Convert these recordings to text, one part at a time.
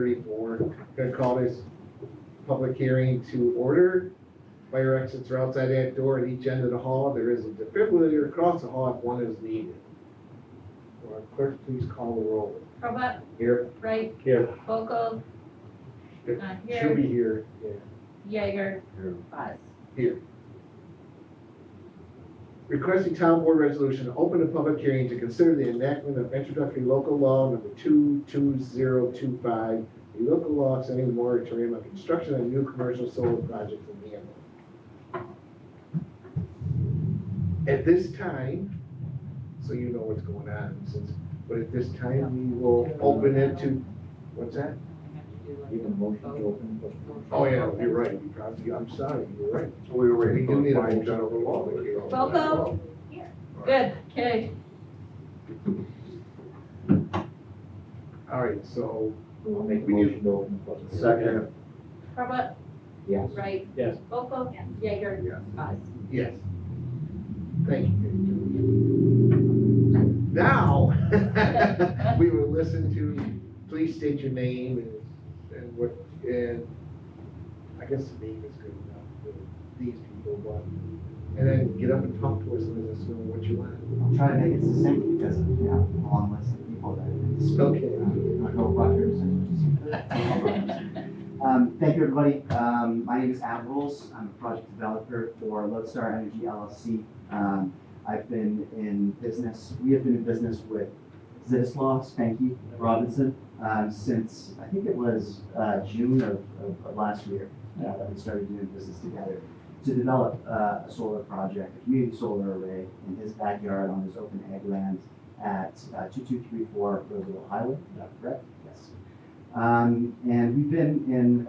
34. Gonna call this public hearing to order. Fire exits are outside that door at each end of the hall. There is a defibrillator across the hall if one is needed. Will our clerk please call the roll? Robot, Here. Wright, Here. Vocal, Should here. be here. Yeah. Jaeger, Buzz. Here. Requesting town board resolution to open a public hearing to consider the enactment of introductory local law number 22025, a local law extending the moratorium on construction of new commercial solar projects in Hamlin. At this time, so you know what's going on, but at this time, we will open it to, what's that? Give a motion to open. Oh, yeah, you're right, you probably, I'm sorry, you're right. We were We ready do need a motion to over law. Vocal, good, okay. All right, so, I'll make a motion to open. second, Robot, Yes. Wright. Yes. Vocal, Jaeger, Yes. Buzz. yes. Thank you. Now, we will listen to, please state your name and what, and I guess the name is good enough for these people, but, and then get up and talk to us and let us know what you want. I'll try to make it succinct because of, a long list of people that speak. Okay. No Rutgers and thank you, everybody. My name is Adam Rules. I'm a project developer for Lodestar Energy LLC. I've been in business, we have been in business with Zidislaw, Spanky, Robinson, since, I think it was June of last year that we started doing business together to develop a solar project, a community solar array in his backyard on his open ag land at 2234 Roosevelt Highway. Is that correct? Yes. And we've been in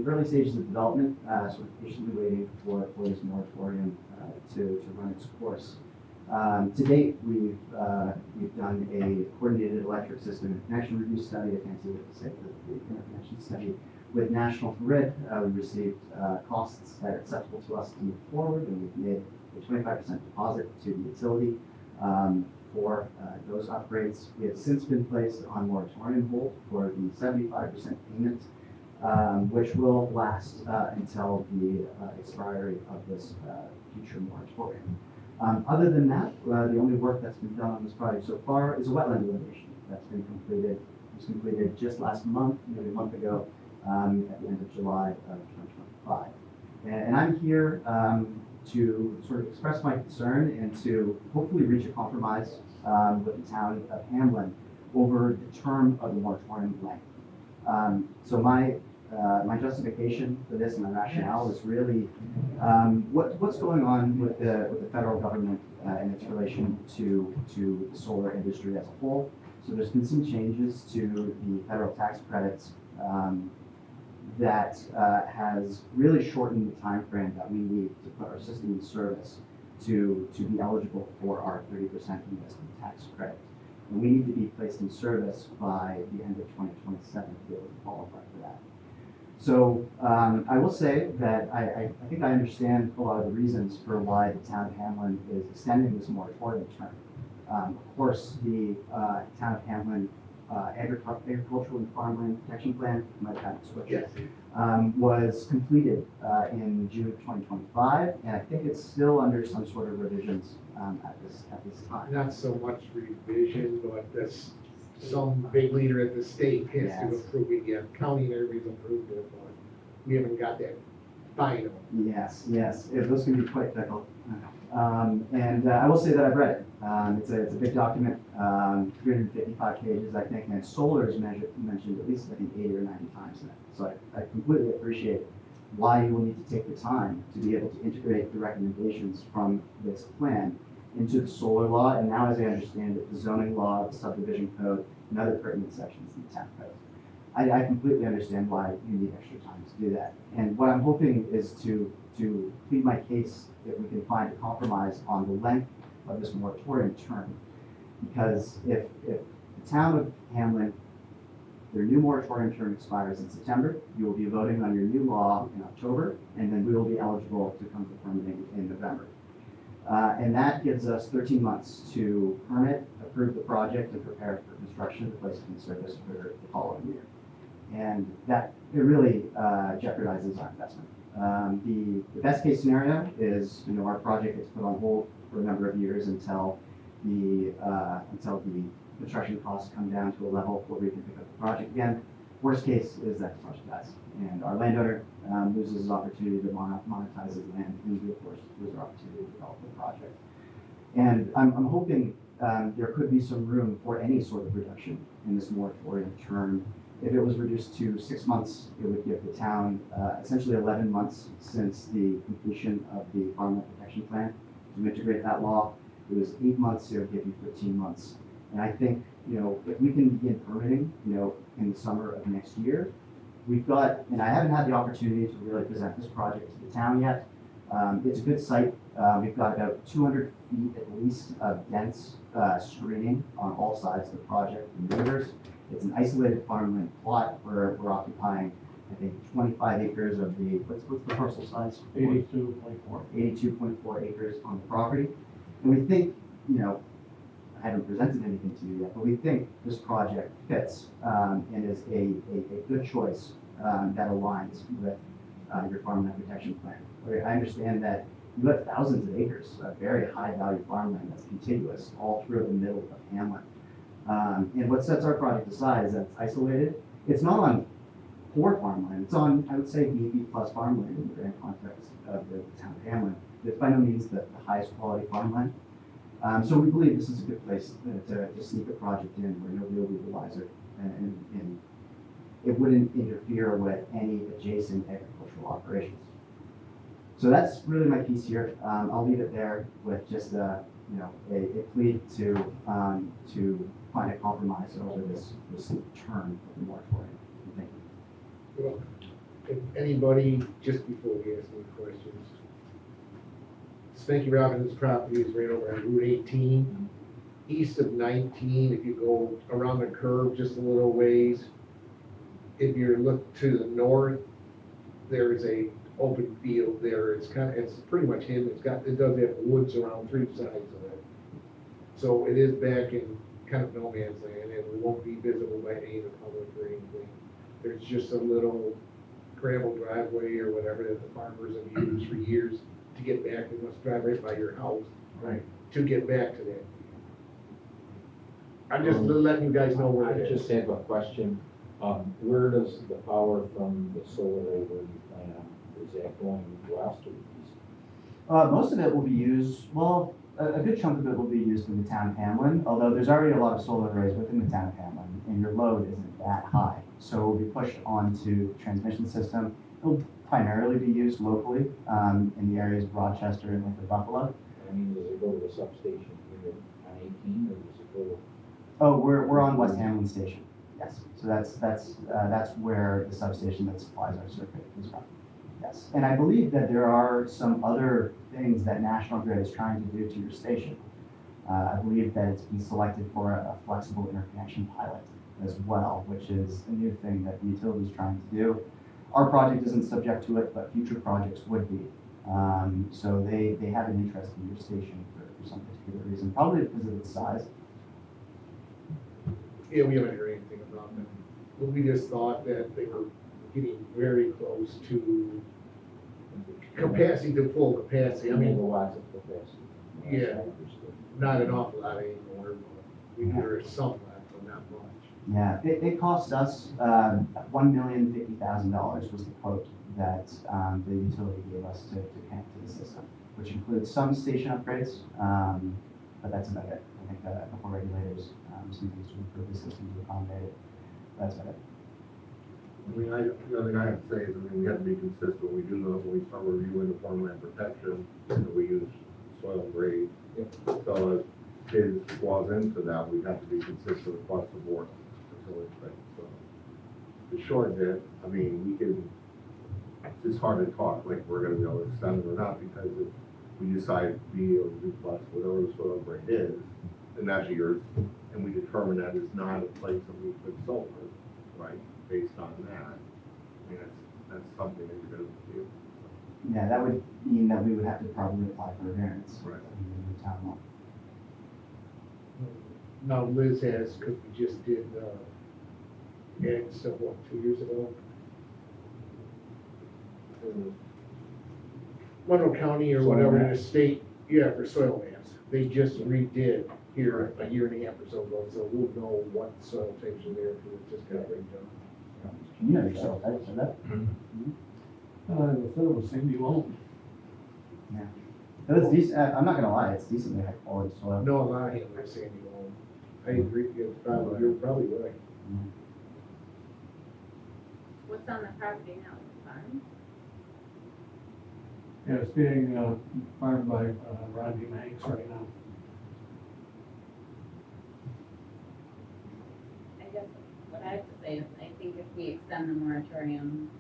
early stages of development, sort of patiently waiting for this moratorium to run its course. To date, we've done a coordinated electric system interconnection review study, I fancy what to say, the interconnection study with National Grid. We received costs that are acceptable to us to move forward, and we've made a 25% deposit to the utility for those upgrades. We have since been placed on moratorium hold for the 75% payment, which will last until the expiry of this future moratorium. Other than that, the only work that's been done on this project so far is a wetland delineation that's been completed. It was completed just last month, maybe a month ago, at the end of July of 2025. And I'm here to sort of express my concern and to hopefully reach a compromise with the town of Hamlin over the term of the moratorium length. So my justification for this and my rationale is really what's going on with the federal government in its relation to the solar industry as a whole. So there's been some changes to the federal tax credits that has really shortened the time frame that we need to put our system in service to be eligible for our 30% investment tax credit. And we need to be placed in service by the end of 2027 to be able to qualify for that. So I will say that I think I understand a lot of the reasons for why the town of Hamlin is extending this moratorium term. Of course, the town of Hamlin Agricultural and Farmland Protection Plan, my patent switch, Yes. was completed in June of 2025, and I think it's still under some sort of revisions at this time. Not so much revision, but that's some big leader at the state has to Yes. approve it yet. County and everybody's approved it, but we haven't got that final. Yes, those can be quite fickle. And I will say that I've read it. It's a big document, 355 pages, I think, and solar is mentioned at least, I think, 80 or 90 times in it. So I completely appreciate why you will need to take the time to be able to integrate the recommendations from this plan into the solar law, and now, as I understand it, the zoning law, the subdivision code, and other pertinent sections in the town code. I completely understand why you need extra time to do that. And what I'm hoping is to plead my case if we can find a compromise on the length of this moratorium term. Because if the town of Hamlin, their new moratorium term expires in September, you will be voting on your new law in October, and then we will be eligible to come to permitting in November. And that gives us 13 months to permit, approve the project, and prepare for construction to place it in service for the following year. And that, it really jeopardizes our investment. The best case scenario is, our project gets put on hold for a number of years until the construction costs come down to a level where we can pick up the project again. Worst case is that the project dies, and our landowner loses his opportunity to monetize his land, and we, of course, lose our opportunity to develop the project. And I'm hoping there could be some room for any sort of reduction in this moratorium term. If it was reduced to 6 months, it would give the town essentially 11 months since the completion of the farmland protection plan to integrate that law. It was 8 months, it would give you 15 months. And I think, if we can begin permitting, in the summer of next year, we've got, and I haven't had the opportunity to really present this project to the town yet. It's a good site. We've got about 200 feet at least of dense screening on all sides of the project and neighbors. It's an isolated farmland plot where we're occupying, I think, 25 acres of the, what's the parcel size? 82.4. 82.4 acres on the property. And we think, I haven't presented anything to you yet, but we think this project fits and is a good choice that aligns with your farmland protection plan. I understand that you have thousands of acres of very high value farmland that's contiguous all through the middle of Hamlin. And what sets our project aside is that it's isolated. It's not on poor farmland. It's on, I would say, B plus farmland in the grand context of the town of Hamlin. It's by no means the highest quality farmland. So we believe this is a good place to sneak a project in where nobody will be the wiser, and it wouldn't interfere with any adjacent agricultural operations. So that's really my piece here. I'll leave it there with just a plea to find a compromise over this term of the moratorium. Thank you. Well, if anybody, just before we ask any questions, Spanky Robinson's property is right over on Route 18, east of 19. If you go around the curve just a little ways, if you look to the north, there is a open field there. It's pretty much hidden. It does have woods around 3 sides of it. So it is back in kind of no man's land, and it won't be visible by any of the public or anything. There's just a little gravel driveway or whatever that the farmers have used for years to get back. They must drive right by your house. Right. To get back to that. I'm just letting you guys know where I it is. just have a question. Where does the power from the solar array you plan on, is that going west or east? Most of it will be used, well, a good chunk of it will be used in the town of Hamlin, although there's already a lot of solar arrays within the town of Hamlin, and your load isn't that high. So it will be pushed onto the transmission system. It'll primarily be used locally in the areas of Rochester and like the Buffalo. I mean, does it go to the substation here on 18, or does it go? Oh, we're on West Hamlin Station. Yes. So that's where the substation that supplies our circuit is from. Yes. And I believe that there are some other things that National Grid is trying to do to your station. I believe that it's been selected for a flexible interconnection pilot as well, which is a new thing that the utility is trying to do. Our project isn't subject to it, but future projects would be. So they have an interest in your station for some particular reason, probably because of its size. Yeah, we haven't heard anything about them. But we just thought that they were getting very close to capacity, to full capacity. I mean, Megawatts of capacity. Yeah. not an awful lot anymore, but we there is some left, but not much. Yeah, it cost us $1,050,000 was the quote that the utility gave us to connect to the system, which includes some station upgrades, but that's about it. I think a couple regulators, some things to improve the system to accommodate it. That's about it. I mean, the other thing I have to say is, we have to be consistent. We do know when we start reviewing the farmland protection, that we use soil grade. So if his falls into that, we have to be consistent across the board. So the short of it, I mean, we can, it's just hard to talk like we're gonna be able to extend it or not, because if we decide B or B plus, whatever the soil grade is, and that's yours, and we determine that is not a place that we put solar, right, based on that, I mean, that's something that you're gonna do. Yeah, that would mean that we would have to probably apply for a variance. Right. In the town law. Now Liz has, because we just did And so, what, 2 years ago? Monroe County or Soil whatever, maps. the state, yeah, for soil maps. They just redid here a year and a half or so ago, so we'll know what soil types are there, because it just got redone. You know yourself, right? So that, I thought it was Cindy Long. no, it's decent, I'm not gonna lie, it's decently high quality soil. No, a lot of handlers saying you know, I agree, you're probably right. What's on the property now, the farm? Yeah, it's being farmed by Rodney Manx right now. I guess what I have to say is, I think if we extend the moratorium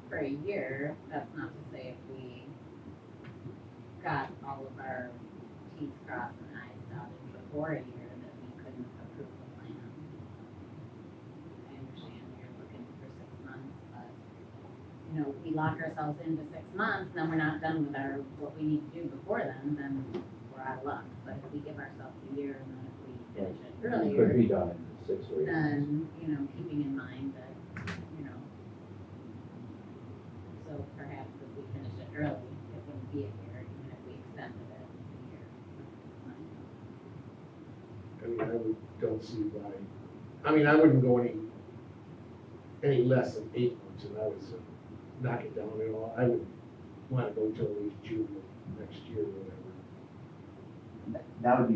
for a year, that's not to say if we got all of our T's crossed and I's dotted before a year, that we couldn't approve the plan. I understand you're looking for 6 months, but, you know, if we lock ourselves into 6 months, then we're not done with what we need to do before then we're out of luck. But if we give ourselves a year, and then if we finish it It earlier, could be done in 6 or 8 months. then, you know, keeping in mind that, you know, so perhaps if we finish it early, it wouldn't be a year, even if we extended it a year. I mean, don't see why, I mean, I wouldn't go any less than 8 months, and I would say, knock it down at all. I would wanna go till at least June of next year or whatever. That would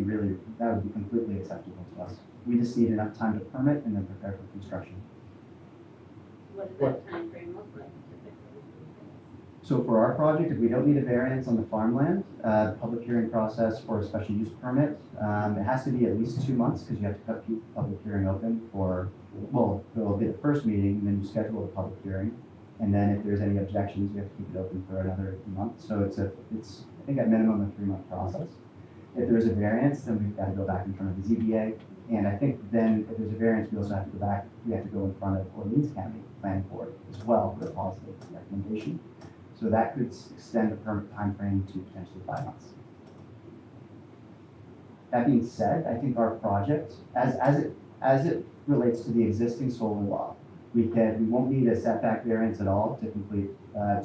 be completely acceptable to us. We just need enough time to permit and then prepare for construction. What does that timeframe look like typically? So for our project, if we don't need a variance on the farmland, the public hearing process for a special use permit, it has to be at least 2 months, because you have to keep the public hearing open for, well, it'll be the first meeting, and then you schedule the public hearing. And then if there's any objections, you have to keep it open for another month. So it's I think at minimum a 3-month process. If there's a variance, then we've got to go back in front of the ZBA. And I think then if there's a variance, we also have to go in front of Orleans County Planning Board as well for a positive recommendation. So that could extend the permit timeframe to potentially 5 months. That being said, I think our project, as it relates to the existing solar law, we won't need a setback variance at all to complete,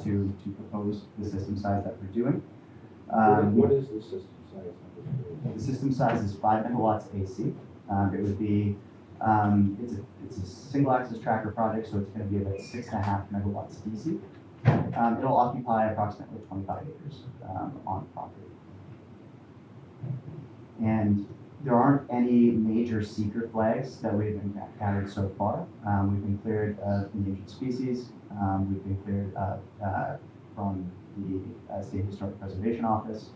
to propose the system size that we're doing. What is the system size? The system size is 5 megawatts AC. It would be, it's a single axis tracker project, so it's going to be about 6.5 megawatts DC. It'll occupy approximately 25 acres on property. And there aren't any major seeker flags that we've encountered so far. We've been cleared of endangered species. We've been cleared from the State Historic Preservation Office.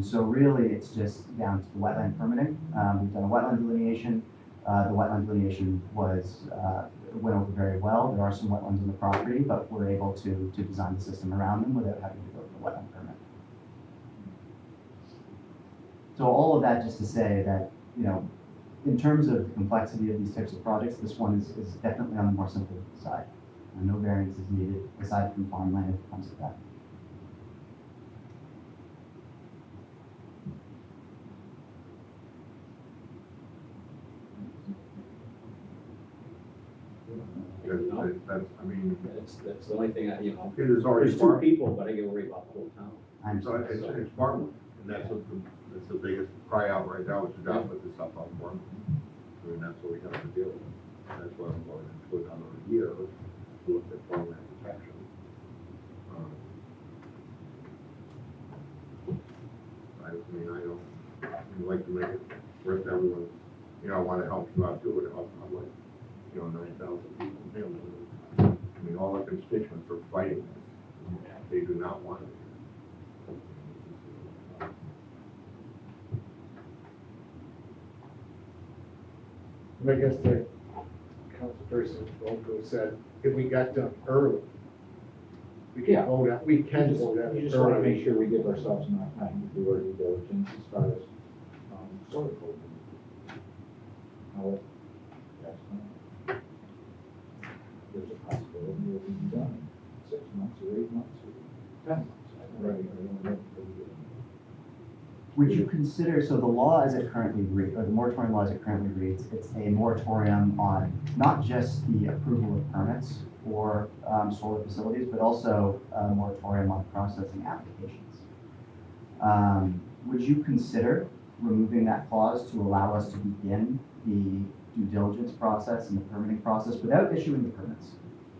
So really, it's just down to the wetland permitting. We've done a wetland delineation. The wetland delineation went over very well. There are some wetlands on the property, but we're able to design the system around them without having to go to the wetland permit. So all of that just to say that, you know, in terms of the complexity of these types of projects, this one is definitely on the more simple side. No variance is needed aside from farmland if it comes to that. That's, I mean, That's the only thing you know, it is already there's 2 farm, people, but I get worried about the whole town. so it's farmland, and that's the biggest cry out right now, is to not put this up on farmland. I mean, that's what we have to deal with. That's why I'm going to put another year to look at farmland protection. I mean, I don't like to make it worth everyone, you know, I want to help you out too, but I'm like, you know, 9,000 people in Hamlin. I mean, all our constituents are fighting this. They do not want it. I guess the councilperson Volko said, if we got done early, we can Yeah. vote on, we can vote on You it just want to early. make sure we give ourselves enough time to do our due diligence as far as soil code. How it, there's a possibility it will be done in 6 months or 8 months or 10 months. I don't know. Would you consider, so the law as it currently reads, or the moratorium law as it currently reads, it's a moratorium on not just the approval of permits for solar facilities, but also a moratorium on processing applications. Would you consider removing that clause to allow us to begin the due diligence process and the permitting process without issuing the permits?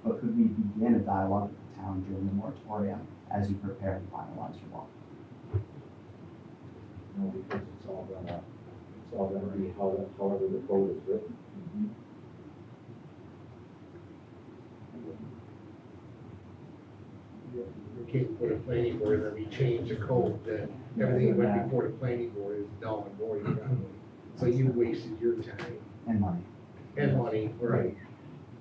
But could we begin a dialogue with the town during the moratorium as you prepare and finalize your law? No, because it's all gonna be however the code is written. We can't put a planning board, and then we change the code, then everything that went before the planning board is null and void probably. So you wasted your time And money. and money, right?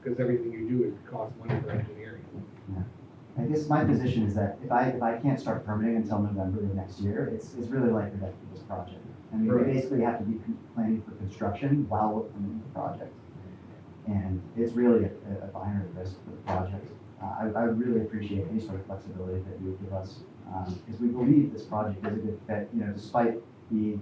Because everything you do is cost money for engineering. I guess my position is that if I can't start permitting until November of next year, it's really like the death of this project. I mean, we Right. basically have to be planning for construction while we're permitting the project. And it's really a binary risk for the project. I would really appreciate any sort of flexibility that you would give us, because we believe this project is a good fit, you know, despite the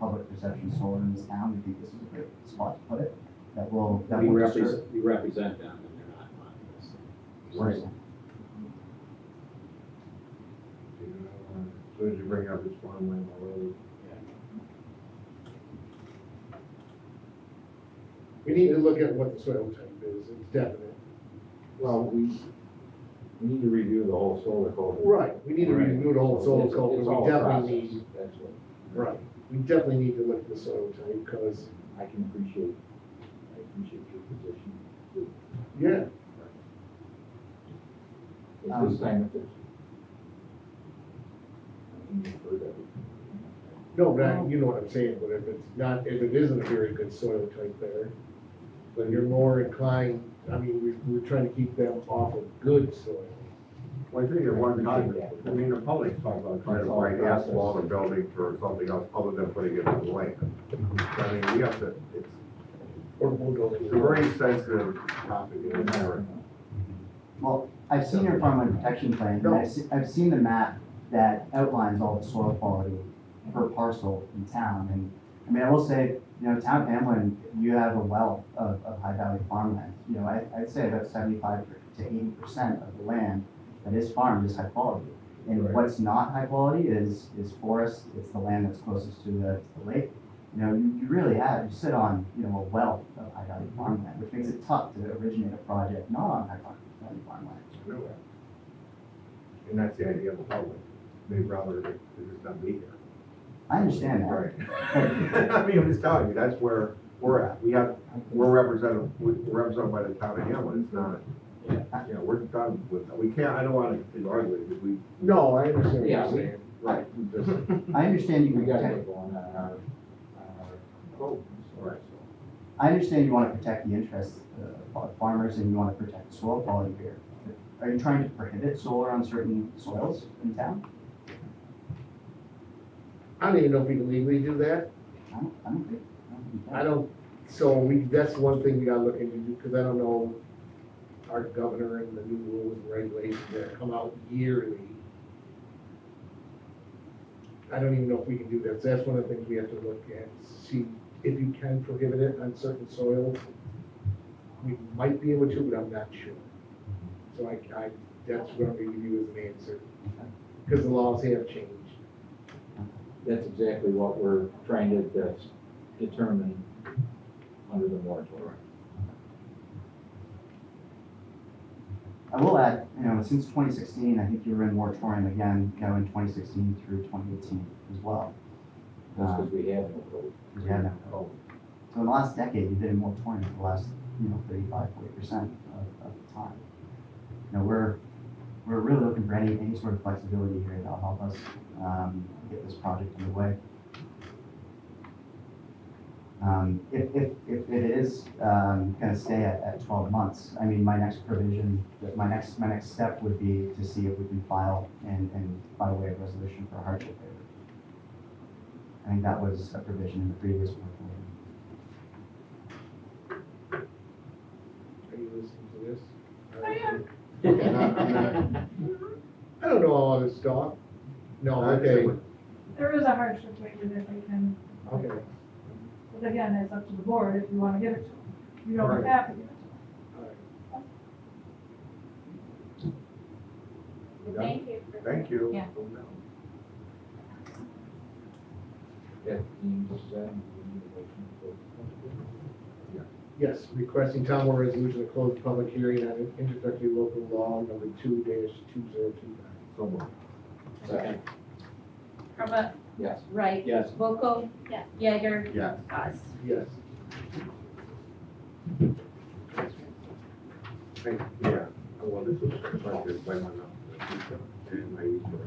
public perception of solar in this town, we think this is a great spot to put it. That will We disturb. represent them and they're not monitors. Right. As soon as you bring up this farmland already. We need to look at what the soil type is, it's definite. Well, we need to review the whole solar code. Right, we need to review the whole soil It's- code, it's but all we a definitely process. need, That's what, right, we definitely need to look at the soil type, because, I appreciate your position. yeah, It's this time, if it's. I think you've heard everything. no, but you know what I'm saying, but if it's not, if it isn't a very good soil type there, then you're more inclined, I mean, we're trying to keep them off of good soil. Well, I think at one time, I mean, the public talked about trying to find asphalt or building for something else other than putting it on the land. I mean, we have to, Or we'll go. it's a very sensitive topic in America. Well, I've seen your farmland protection plan, and I've seen the map that outlines all the soil quality per parcel in town, and, I mean, I will say, you know, town of Hamlin, you have a wealth of high value farmland. You know, I'd say about 75 to 80% of the land that is farmed is high quality. And Right. what's not high quality is forest, it's the land that's closest to the lake. You know, you really have, you sit on, you know, a wealth of high value farmland, which makes it tough to originate a project not on high value farmland. I know that. And that's the idea of the public. They'd rather they just not be here. I understand that. Right. I mean, I'm just telling you, that's where we're at. We're represented by the town of Hamlin. It's not, you know, we're done with, we can't, I don't want to be arguing because we. No, I understand what Yeah, you're saying. Right. I understand you We gotta protect, get going on our code. Right. I understand you want to protect the interests of farmers and you want to protect the soil quality here. Are you trying to prohibit solar on certain soils in town? I don't even know if we can legally do that. I don't think you can. I don't, so that's one thing we gotta look into, because I don't know our governor and the new rules and regulations that come out yearly. I don't even know if we can do that, so that's one of the things we have to look at, see if you can prohibit it on certain soils. We might be able to, but I'm not sure. So that's what I'm gonna give you as an answer, because the laws have changed. That's exactly what we're trying to determine under the moratorium. I will add, you know, since 2016, I think you were in moratorium again, you know, in 2016 through 2018 as well. That's because we have no code. Because we had no code. So in the last decade, you've been in moratorium for the last, you know, 35, 40% of the time. You know, we're really looking for any sort of flexibility here that'll help us get this project underway. If it is gonna stay at 12 months, I mean, my next provision, my next step would be to see if we can file and by way of resolution for a hardship waiver. I think that was a provision in the previous moratorium. Are you listening to this? I am. Okay, I don't know all this stuff. No, okay. There is a hardship waiver that they can, Okay, but again, it's up to the board if you wanna give it to them. You don't Right. have to give it to them. all right. Thank you. Thank you. Yeah. That being said, we need a motion for. Yes, requesting town board resolution to close public hearing on introductory local law number 2-2025. So moved. Second. Crumpet, Yes. Wright. Yes. Volko. Yes. Jaeger. Yes. Pause. Yes. Yeah, well, this was started by my mouth, and I used to.